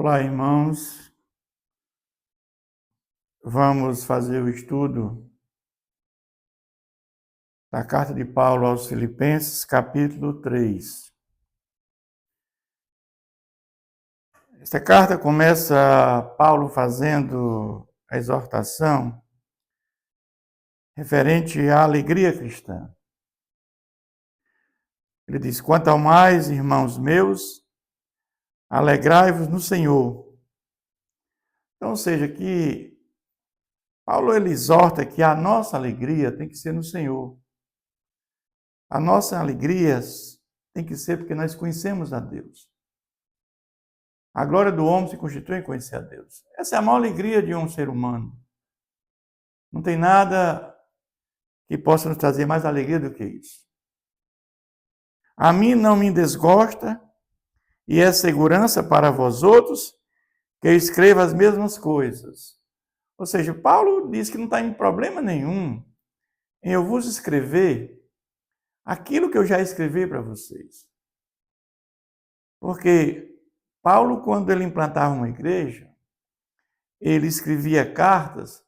Olá, irmãos. Vamos fazer o estudo da carta de Paulo aos Filipenses, capítulo 3. Esta carta começa Paulo fazendo a exortação referente à alegria cristã. Ele diz: "Quanto ao mais, irmãos meus, alegrai-vos no Senhor." Então, ou seja, que Paulo ele exorta que a nossa alegria tem que ser no Senhor. A nossa alegria tem que ser porque nós conhecemos a Deus. A glória do homem se constitui em conhecer a Deus. Essa é a maior alegria de um ser humano. Não tem nada que possa nos trazer mais alegria do que isso. A mim não me desgosta e é segurança para vós outros que eu escreva as mesmas coisas. Ou seja, Paulo diz que não está em problema nenhum em eu vos escrever aquilo que eu já escrevi para vocês. Porque Paulo, quando ele implantava uma igreja, ele escrevia cartas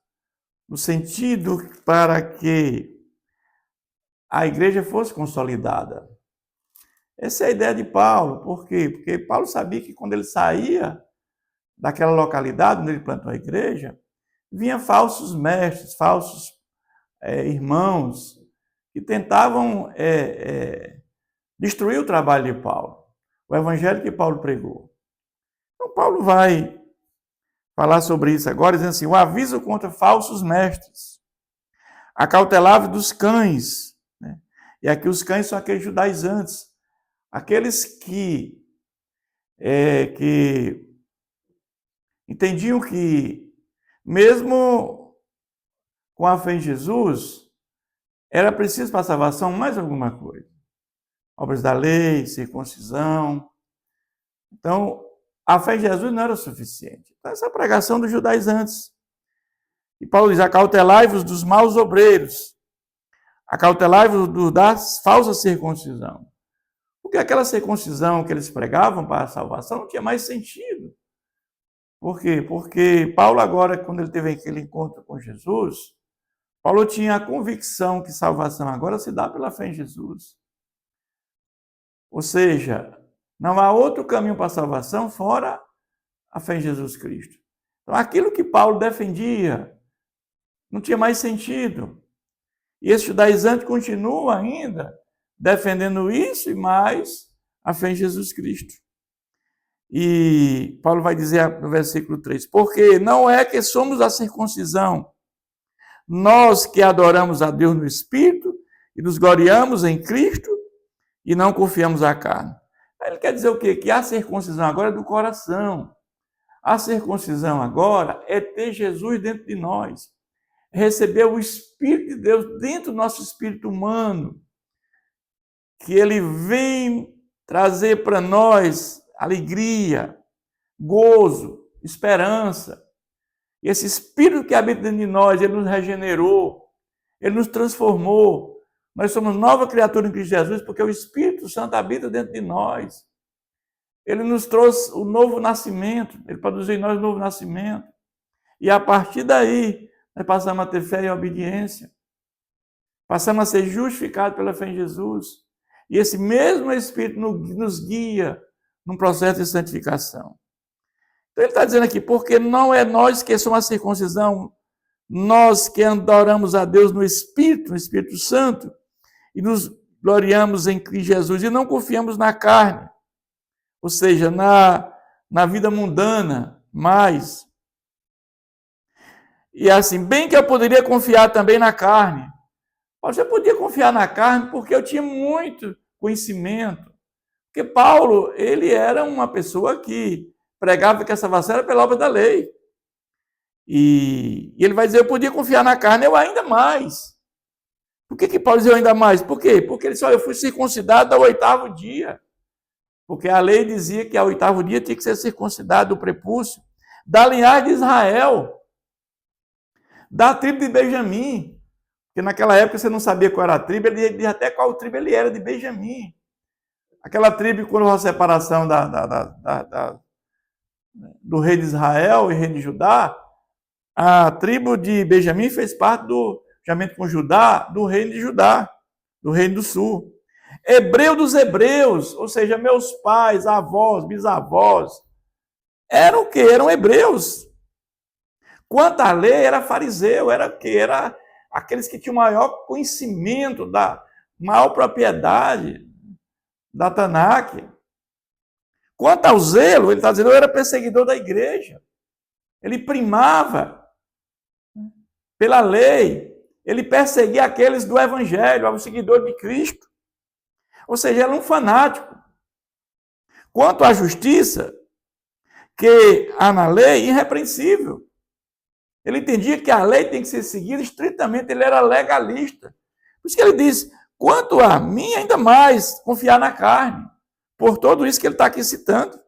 no sentido para que a igreja fosse consolidada. Essa é a ideia de Paulo. Por quê? Porque Paulo sabia que quando ele saía daquela localidade onde ele plantou a igreja, vinham falsos mestres, falsos irmãos, que tentavam destruir o trabalho de Paulo, o evangelho que Paulo pregou. Então Paulo vai falar sobre isso agora, dizendo assim: o aviso contra falsos mestres, acautelável dos cães, né? E aqui os cães são aqueles judaizantes, aqueles que entendiam que mesmo com a fé em Jesus, era preciso para a salvação mais alguma coisa. Obras da lei, circuncisão. Então, a fé em Jesus não era o suficiente. Então, essa é a pregação dos judaizantes. E Paulo diz: acautelai-vos dos maus obreiros, acautelai-vos da falsa circuncisão. Porque aquela circuncisão que eles pregavam para a salvação não tinha mais sentido. Por quê? Porque Paulo agora, quando ele teve aquele encontro com Jesus, Paulo tinha a convicção que salvação agora se dá pela fé em Jesus. Ou seja, não há outro caminho para a salvação fora a fé em Jesus Cristo. Então, aquilo que Paulo defendia não tinha mais sentido. E esse judaizante continua ainda defendendo isso e mais a fé em Jesus Cristo. E Paulo vai dizer no versículo 3, porque não é que somos a circuncisão, nós que adoramos a Deus no Espírito e nos gloriamos em Cristo e não confiamos à carne. Ele quer dizer o quê? Que a circuncisão agora é do coração. A circuncisão agora é ter Jesus dentro de nós. Receber o Espírito de Deus dentro do nosso espírito humano. Que ele vem trazer para nós alegria, gozo, esperança. E esse Espírito que habita dentro de nós, ele nos regenerou, ele nos transformou. Nós somos nova criatura em Cristo Jesus, porque o Espírito Santo habita dentro de nós. Ele nos trouxe o novo nascimento, ele produziu em nós o novo nascimento. E a partir daí, nós passamos a ter fé e obediência. Passamos a ser justificados pela fé em Jesus. E esse mesmo Espírito nos guia num processo de santificação. Então ele está dizendo aqui, porque não é nós que somos a circuncisão, nós que adoramos a Deus no Espírito Santo, e nos gloriamos em Cristo Jesus, e não confiamos na carne, ou seja, na vida mundana, mais. E assim, bem que eu poderia confiar também na carne. Eu podia confiar na carne porque eu tinha muito conhecimento. Porque Paulo, ele era uma pessoa que pregava que a salvação era pela obra da lei. E ele vai dizer, eu podia confiar na carne, eu ainda mais. Por que Paulo dizia ainda mais? Por quê? Porque ele disse, eu fui circuncidado ao 8º dia. Porque a lei dizia que ao 8º dia tinha que ser circuncidado o prepúcio da linhagem de Israel, da tribo de Benjamim. Porque naquela época você não sabia qual era a tribo, ele dizia até qual tribo ele era, de Benjamim. Aquela tribo, quando houve a separação do rei de Israel e rei de Judá, a tribo de Benjamim fez parte do, juntamente com Judá, do reino de Judá, do reino do sul. Hebreu dos hebreus, ou seja, meus pais, avós, bisavós, eram o quê? Eram hebreus. Quanto à lei, era fariseu, era o quê? Era aqueles que tinham maior conhecimento, da maior propriedade da Tanakh. Quanto ao zelo, ele está dizendo, eu era perseguidor da igreja. Ele primava pela lei. Ele perseguia aqueles do evangelho, os seguidores de Cristo. Ou seja, era um fanático. Quanto à justiça, que há na lei, irrepreensível. Ele entendia que a lei tem que ser seguida estritamente, ele era legalista. Por isso que ele diz, quanto a mim, ainda mais, confiar na carne. Por tudo isso que ele está aqui citando.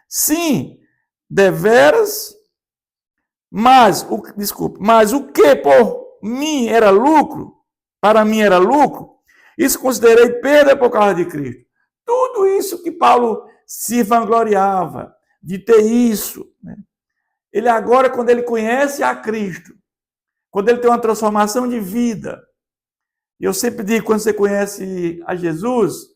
Sim, deveras, mas o que por mim era lucro, para mim era lucro, isso considerei perda por causa de Cristo. Tudo isso que Paulo se vangloriava, de ter isso, né? Ele agora, quando ele conhece a Cristo, quando ele tem uma transformação de vida, e eu sempre digo, quando você conhece a Jesus,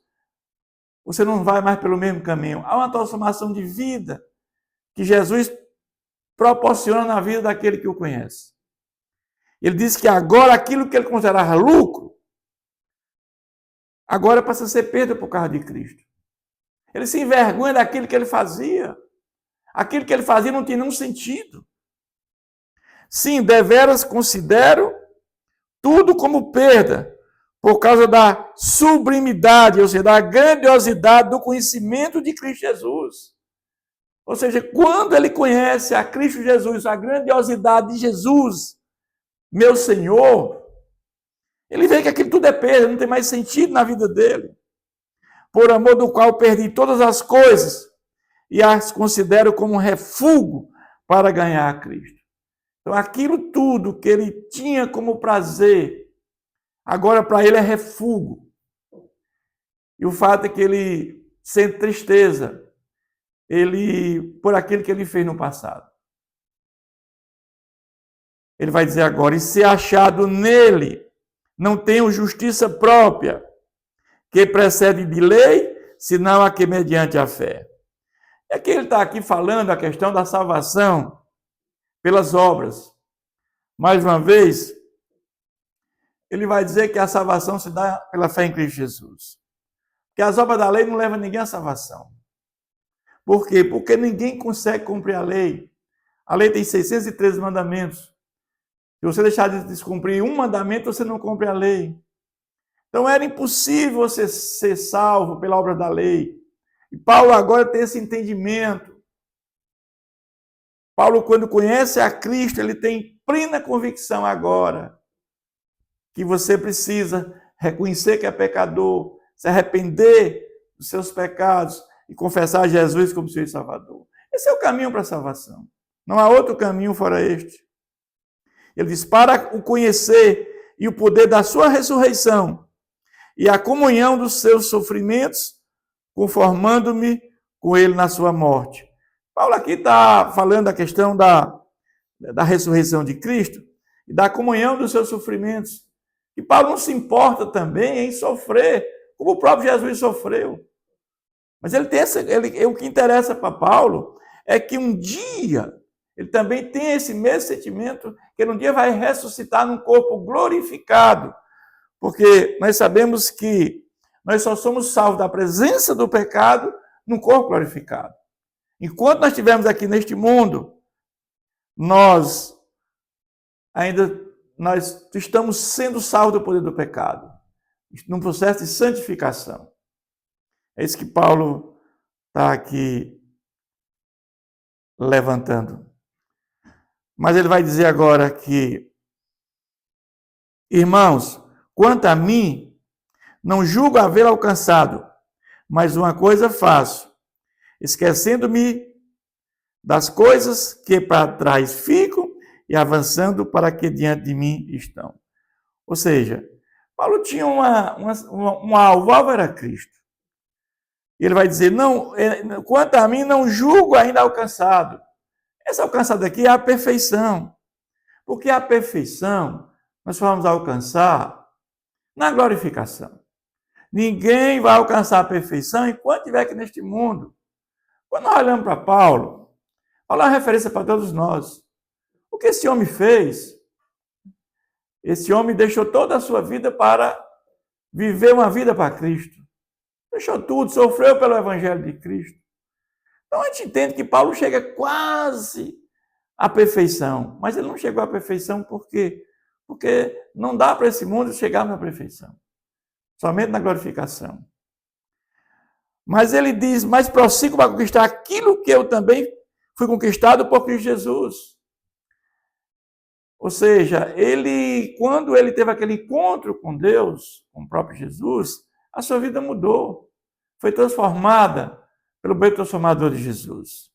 você não vai mais pelo mesmo caminho. Há uma transformação de vida que Jesus proporciona na vida daquele que o conhece. Ele diz que agora aquilo que ele considerava lucro, agora passa a ser perda por causa de Cristo. Ele se envergonha daquilo que ele fazia. Aquilo que ele fazia não tinha nenhum sentido. Sim, deveras considero tudo como perda, por causa da sublimidade, ou seja, da grandiosidade do conhecimento de Cristo Jesus. Ou seja, quando ele conhece a Cristo Jesus, a grandiosidade de Jesus, meu Senhor, ele vê que aquilo tudo é perda, não tem mais sentido na vida dele. Por amor do qual perdi todas as coisas, e as considero como um refúgio para ganhar a Cristo. Então, aquilo tudo que ele tinha como prazer, agora para ele é refúgio. E o fato é que ele sente tristeza por aquilo que ele fez no passado. Ele vai dizer agora, e ser achado nele, não tenho justiça própria, que precede de lei, senão a que mediante a fé. É que ele está aqui falando a questão da salvação pelas obras. Mais uma vez, ele vai dizer que a salvação se dá pela fé em Cristo Jesus. Que as obras da lei não levam ninguém à salvação. Por quê? Porque ninguém consegue cumprir a lei. A lei tem 613 mandamentos. Se você deixar de descumprir um mandamento, você não cumpre a lei. Então era impossível você ser salvo pela obra da lei. E Paulo agora tem esse entendimento. Paulo, quando conhece a Cristo, ele tem plena convicção agora que você precisa reconhecer que é pecador, se arrepender dos seus pecados e confessar Jesus como seu Salvador. Esse é o caminho para a salvação. Não há outro caminho fora este. Ele diz, para o conhecer e o poder da sua ressurreição e a comunhão dos seus sofrimentos, conformando-me com ele na sua morte. Paulo aqui está falando da questão da ressurreição de Cristo e da comunhão dos seus sofrimentos. E Paulo não se importa também em sofrer, como o próprio Jesus sofreu. Mas ele tem o que interessa para Paulo é que um dia ele também tem esse mesmo sentimento, que um dia vai ressuscitar num corpo glorificado. Porque nós sabemos que nós só somos salvos da presença do pecado num corpo glorificado. Enquanto nós estivermos aqui neste mundo, nós estamos sendo salvos do poder do pecado, num processo de santificação. É isso que Paulo está aqui levantando. Mas ele vai dizer agora que, irmãos, quanto a mim, não julgo haver alcançado, mas uma coisa faço, esquecendo-me das coisas que para trás ficam e avançando para que diante de mim estão. Ou seja, Paulo tinha um alvo era Cristo. Ele vai dizer, não, quanto a mim, não julgo ainda alcançado. Esse alcançado aqui é a perfeição. Porque a perfeição nós vamos alcançar na glorificação. Ninguém vai alcançar a perfeição enquanto estiver aqui neste mundo. Quando nós olhamos para Paulo, Paulo é uma referência para todos nós. O que esse homem fez? Esse homem deixou toda a sua vida para viver uma vida para Cristo. Deixou tudo, sofreu pelo Evangelho de Cristo. Então a gente entende que Paulo chega quase à perfeição, mas ele não chegou à perfeição porque não dá para esse mundo chegar na perfeição, somente na glorificação. Mas ele diz, mas prossigo para conquistar aquilo que eu também fui conquistado por Cristo Jesus. Ou seja, quando ele teve aquele encontro com Deus, com o próprio Jesus, a sua vida mudou, foi transformada pelo bem transformador de Jesus.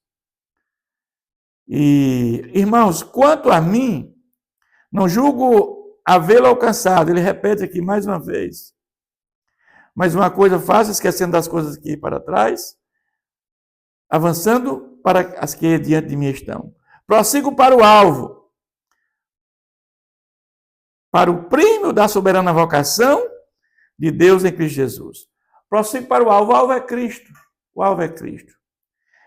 E, irmãos, quanto a mim, não julgo havê-lo alcançado. Ele repete aqui mais uma vez. Mas uma coisa faço, esquecendo das coisas que para trás, avançando para as que diante de mim estão. Prossigo para o alvo, para o prêmio da soberana vocação de Deus em Cristo Jesus. Prossigo para o alvo é Cristo. O alvo é Cristo.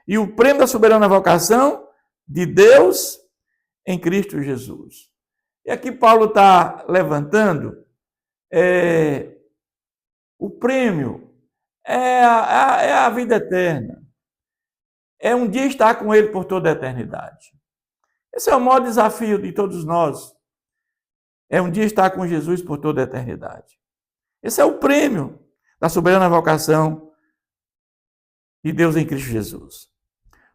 E o prêmio da soberana vocação de Deus em Cristo Jesus. E aqui Paulo está levantando o prêmio, é a vida eterna. É um dia estar com ele por toda a eternidade. Esse é o maior desafio de todos nós. É um dia estar com Jesus por toda a eternidade. Esse é o prêmio da soberana vocação de Deus em Cristo Jesus.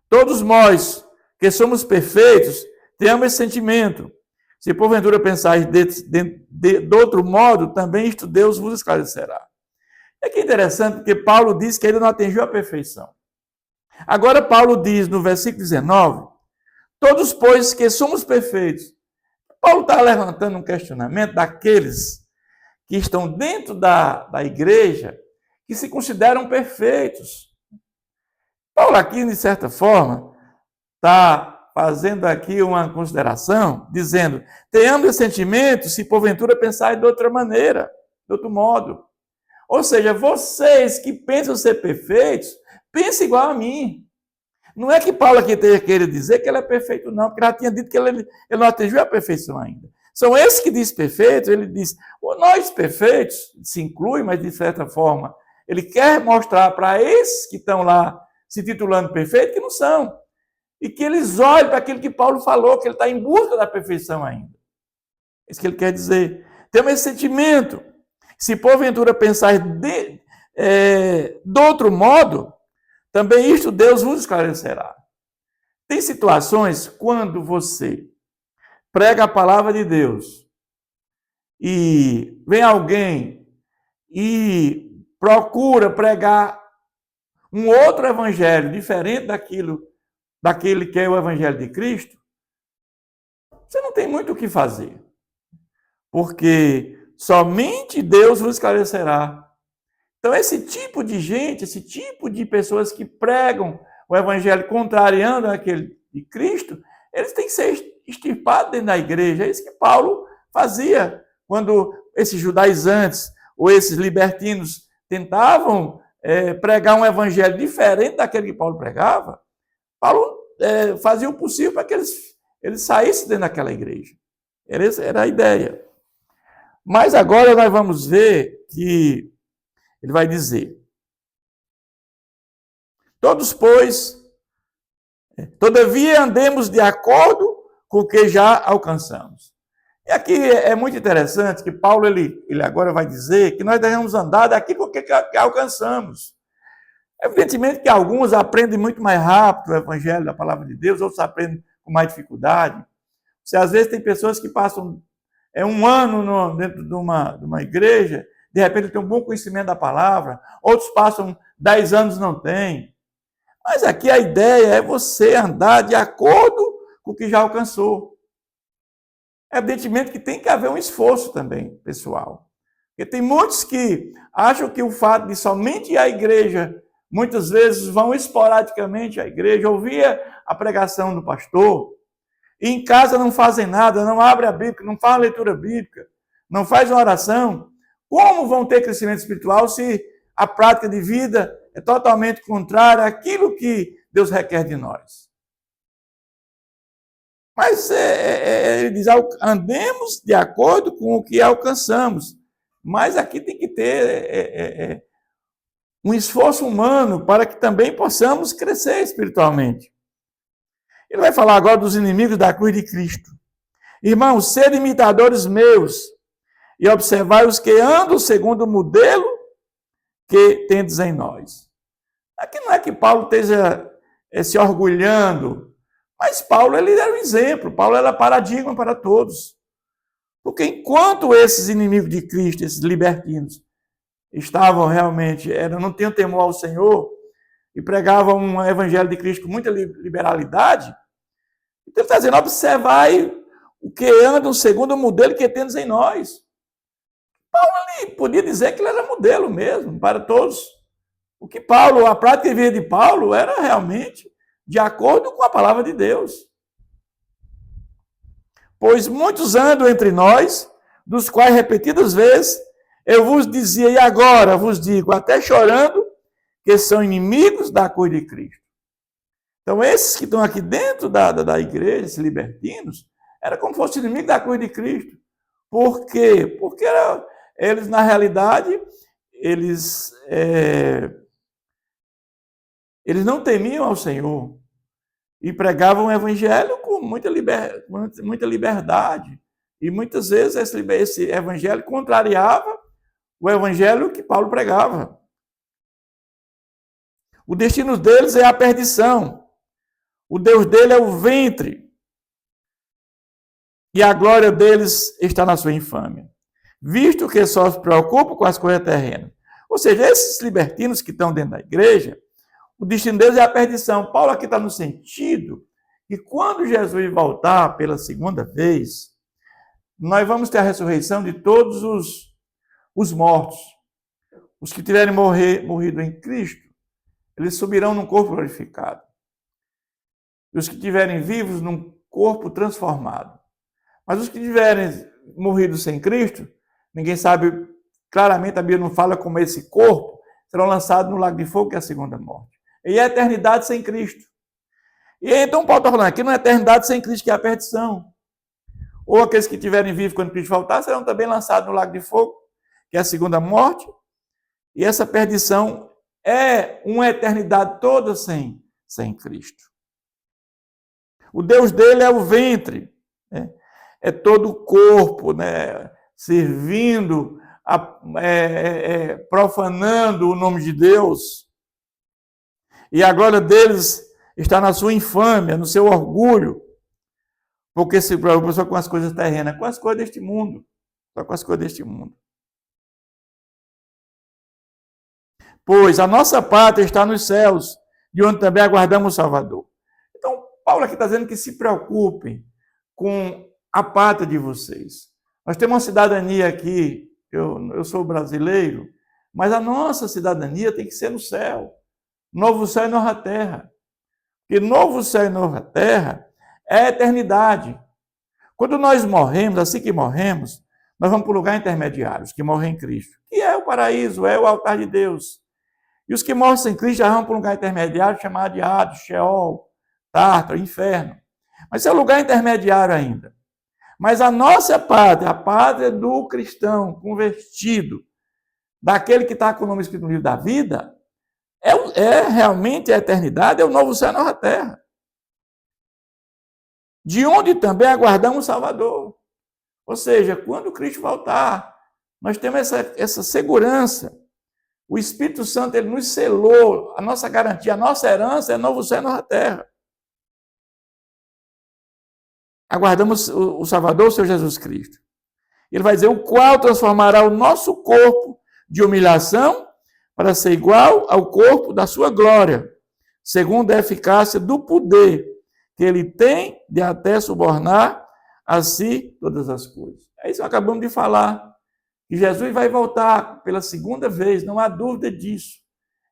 Todos nós que somos perfeitos, tenhamos esse sentimento. Se porventura pensais de outro modo, também isto Deus vos esclarecerá. É que é interessante, porque Paulo diz que ele não atingiu a perfeição. Agora Paulo diz no versículo 19, todos, pois, que somos perfeitos. Paulo está levantando um questionamento daqueles que estão dentro da igreja, que se consideram perfeitos. Paulo aqui, de certa forma, está fazendo aqui uma consideração, dizendo, tenhamos esse sentimento, se porventura pensar de outra maneira, de outro modo. Ou seja, vocês que pensam ser perfeitos, pensem igual a mim. Não é que Paulo aqui tenha querido dizer que ele é perfeito, não, porque já tinha dito que ele não atingiu a perfeição ainda. São esses que diz perfeito, ele diz, nós perfeitos, se inclui, mas de certa forma, ele quer mostrar para esses que estão lá se titulando perfeito, que não são. E que eles olhem para aquilo que Paulo falou, que ele está em busca da perfeição ainda. É isso que ele quer dizer. Temos esse sentimento. Se porventura pensar de outro modo, também isto Deus vos esclarecerá. Tem situações quando você prega a palavra de Deus e vem alguém e procura pregar um outro evangelho diferente daquele que é o evangelho de Cristo, você não tem muito o que fazer. Porque somente Deus vos esclarecerá. Então, esse tipo de gente, esse tipo de pessoas que pregam o evangelho contrariando aquele de Cristo, eles têm que ser extirpados dentro da igreja. É isso que Paulo fazia quando esses judaizantes ou esses libertinos tentavam pregar um evangelho diferente daquele que Paulo pregava. Paulo fazia o possível para que eles saíssem dentro daquela igreja. Essa era a ideia. Mas agora nós vamos ver que ele vai dizer, todos, pois, todavia andemos de acordo com o que já alcançamos. E aqui é muito interessante que Paulo, ele agora vai dizer que nós devemos andar daquilo que alcançamos. Evidentemente que alguns aprendem muito mais rápido o evangelho da palavra de Deus, outros aprendem com mais dificuldade. Você, às vezes tem pessoas que passam um ano dentro de uma igreja, de repente tem um bom conhecimento da palavra, outros passam 10 anos e não têm. Mas aqui a ideia é você andar de acordo com o que já alcançou. Evidentemente que tem que haver um esforço também, pessoal. Porque tem muitos que acham que o fato de somente ir à igreja muitas vezes vão esporadicamente à igreja, ouvir a pregação do pastor, e em casa não fazem nada, não abrem a Bíblia, não fazem leitura bíblica, não fazem uma oração. Como vão ter crescimento espiritual se a prática de vida é totalmente contrária àquilo que Deus requer de nós? Mas ele diz, andemos de acordo com o que alcançamos. Mas aqui tem que ter um esforço humano para que também possamos crescer espiritualmente. Ele vai falar agora dos inimigos da cruz de Cristo. Irmãos, sede imitadores meus e observai os que andam segundo o modelo que tendes em nós. Aqui não é que Paulo esteja se orgulhando, mas Paulo ele era um exemplo, Paulo era paradigma para todos. Porque enquanto esses inimigos de Cristo, esses libertinos, estavam realmente, não tinham temor ao Senhor e pregavam um evangelho de Cristo com muita liberalidade, então ele está dizendo, observai o que andam segundo o modelo que tendes em nós. Paulo ali podia dizer que ele era modelo mesmo para todos. O que Paulo, a prática de vida de Paulo era realmente de acordo com a palavra de Deus. Pois muitos andam entre nós, dos quais repetidas vezes eu vos dizia, e agora vos digo, até chorando, que são inimigos da cruz de Cristo. Então, esses que estão aqui dentro da igreja, esses libertinos, era como se fossem inimigos da cruz de Cristo. Por quê? Porque eles, na realidade, eles não temiam ao Senhor e pregavam o evangelho com muita liberdade. E muitas vezes esse evangelho contrariava o evangelho que Paulo pregava. O destino deles é a perdição. O Deus dele é o ventre. E a glória deles está na sua infâmia. Visto que só se preocupam com as coisas terrenas. Ou seja, esses libertinos que estão dentro da igreja, o destino deles é a perdição. Paulo aqui está no sentido que quando Jesus voltar pela segunda vez, nós vamos ter a ressurreição de todos os mortos. Os que tiverem morrido em Cristo, eles subirão num corpo glorificado. E os que estiverem vivos, num corpo transformado. Mas os que tiverem morrido sem Cristo, ninguém sabe, claramente a Bíblia não fala como esse corpo, serão lançados no lago de fogo, que é a segunda morte. E a eternidade sem Cristo. E então Paulo está falando aqui, não é eternidade sem Cristo, que é a perdição. Ou aqueles que estiverem vivos quando Cristo voltar, serão também lançados no lago de fogo, que é a segunda morte. E essa perdição é uma eternidade toda sem Cristo. O Deus dele é o ventre, né? É todo o corpo, né? Servindo, profanando o nome de Deus. E a glória deles está na sua infâmia, no seu orgulho, porque se preocupa só com as coisas terrenas, com as coisas deste mundo, só com as coisas deste mundo. Pois a nossa pátria está nos céus, de onde também aguardamos o Salvador. Então, Paulo aqui está dizendo que se preocupem com a pátria de vocês. Nós temos uma cidadania aqui, eu sou brasileiro, mas a nossa cidadania tem que ser no céu. Novo céu e nova terra. Porque novo céu e nova terra é a eternidade. Quando nós morremos, assim que morremos, nós vamos para o lugar intermediário, os que morrem em Cristo, que é o paraíso, é o altar de Deus. E os que morrem sem Cristo já vão para um lugar intermediário chamado de Hades, Sheol, Tártaro, Inferno. Mas é o lugar intermediário ainda. Mas a nossa pátria, a pátria do cristão convertido, daquele que está com o nome escrito no livro da vida, é realmente a eternidade, é o novo céu e a nova terra. De onde também aguardamos o Salvador. Ou seja, quando Cristo voltar, nós temos essa segurança. O Espírito Santo ele nos selou, a nossa garantia, a nossa herança é novo céu e nova terra. Aguardamos o Salvador, o Senhor Jesus Cristo. Ele vai dizer, o qual transformará o nosso corpo de humilhação para ser igual ao corpo da sua glória, segundo a eficácia do poder que ele tem de até subornar a si todas as coisas. É isso que acabamos de falar. Que Jesus vai voltar pela segunda vez, não há dúvida disso.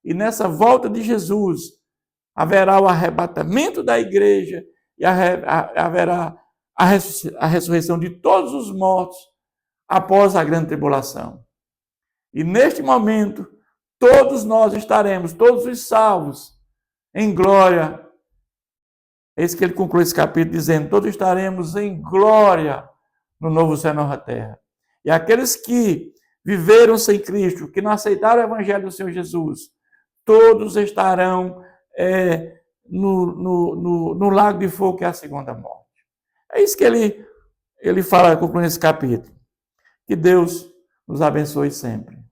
E nessa volta de Jesus, haverá o arrebatamento da igreja e haverá a ressurreição de todos os mortos após a grande tribulação. E neste momento, todos nós estaremos, todos os salvos, em glória. Eis que ele conclui esse capítulo dizendo: todos estaremos em glória no novo céu e nova terra. E aqueles que viveram sem Cristo, que não aceitaram o evangelho do Senhor Jesus, todos estarão no lago de fogo, que é a segunda morte. É isso que ele fala, concluindo esse capítulo. Que Deus nos abençoe sempre.